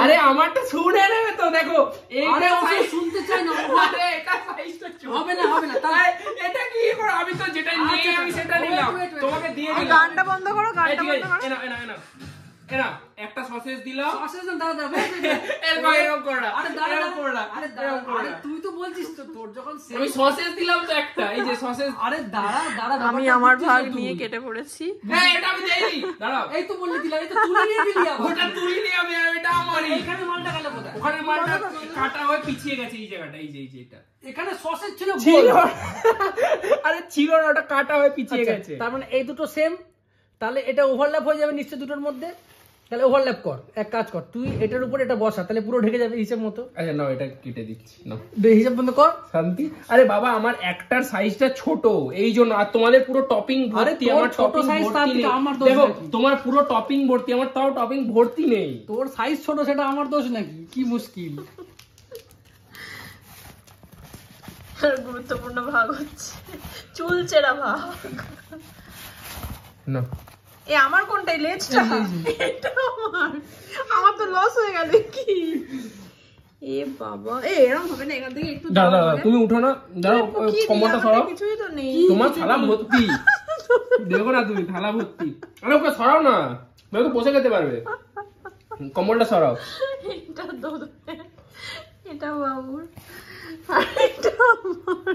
আরে আমারটা শুনে নেবে তো, দেখো আরে ওকে শুনতে চাই না। আরে এটা সাইজটা হবে না হবে না, তাই এটা কি করো, আমি তো যেটা নিয়ে আমি সেটা নিলাম, তোমাকে দিয়ে দিলাম। গানটা বন্ধ করো, গানটা বন্ধ করো। এনা এনা এনা এনা একটা সসেজ দিলাম। সসেজ না, দাঁড়া দাঁড়া, এরকম করো না, আরে দাঁড়া এরকম করো না, আরে দাঁড়া, আরে তুই তো বলছিস তো তোর যখন আমি সসেজ দিলাম তো একটা, এই যে সসেজ। আরে দাঁড়া দাঁড়া, আমি আমার ভাগ নিয়ে কেটে পড়েছি। হ্যাঁ এটা আমি দেইনি, দাঁড়াও। এই তো বললি দিলা, এই তো তুলে নিয়ে দিলি আবার। ওটা তুই নিয়ে আমি, এটা আমারই। এখানে মালটা গেল কোথায়? ওখানে মালটা কাটা হয়ে পিছিয়ে গেছে এই জায়গাটা, এই যে এটা এখানে সসেজ ছিল ছিল। গোল। আরে ছিল না, ওটা কাটা হয়ে পিছিয়ে গেছে। তার মানে এই দুটো সেম, তাহলে এটা ওভারল্যাপ হয়ে যাবে নিশ্চয় দুটোর মধ্যে। তাহলে ওভারল্যাপ কর, এক কাজ কর, তুই এটার উপর এটা বসা, তাহলে পুরো ঢেকে যাবে হিসাব মতো। আচ্ছা না, এটা কেটে দিচ্ছি না, হিসাব বন্ধ কর। শান্তি। আরে বাবা আমার একটার সাইজটা ছোট, এই জন্য। আর তোমাদের পুরো টপিং ভর্তি, আমার ছোট টপিং সাইজ ভর্তি নেই। আমার দোষ দেখো নাকি? তোমার পুরো টপিং ভর্তি, আমার তাও টপিং ভর্তি নেই। তোর সাইজ ছোট, সেটা আমার দোষ নাকি? কি মুশকিল। গুরুত্বপূর্ণ ভাগ হচ্ছে চুলচেরা ভাগ। না এ আমার কোনটাই লেজটা? এটা আমার তো লস হয়ে গেল কি। এ বাবা, এরকম হবে না, এখান থেকে একটু দাদা তুমি উঠো না, দাঁড়াও কমরটা সরাও। কিছুই তো নেই। তোমার থালা ভর্তি, দেখো না তুমি থালা ভর্তি। আরে ওকে সরাও না, মেয়ে তো বসে খেতে পারবে। কমরটা সরাও। এটা দোদে, এটা বাবুর, আর এটা আমার।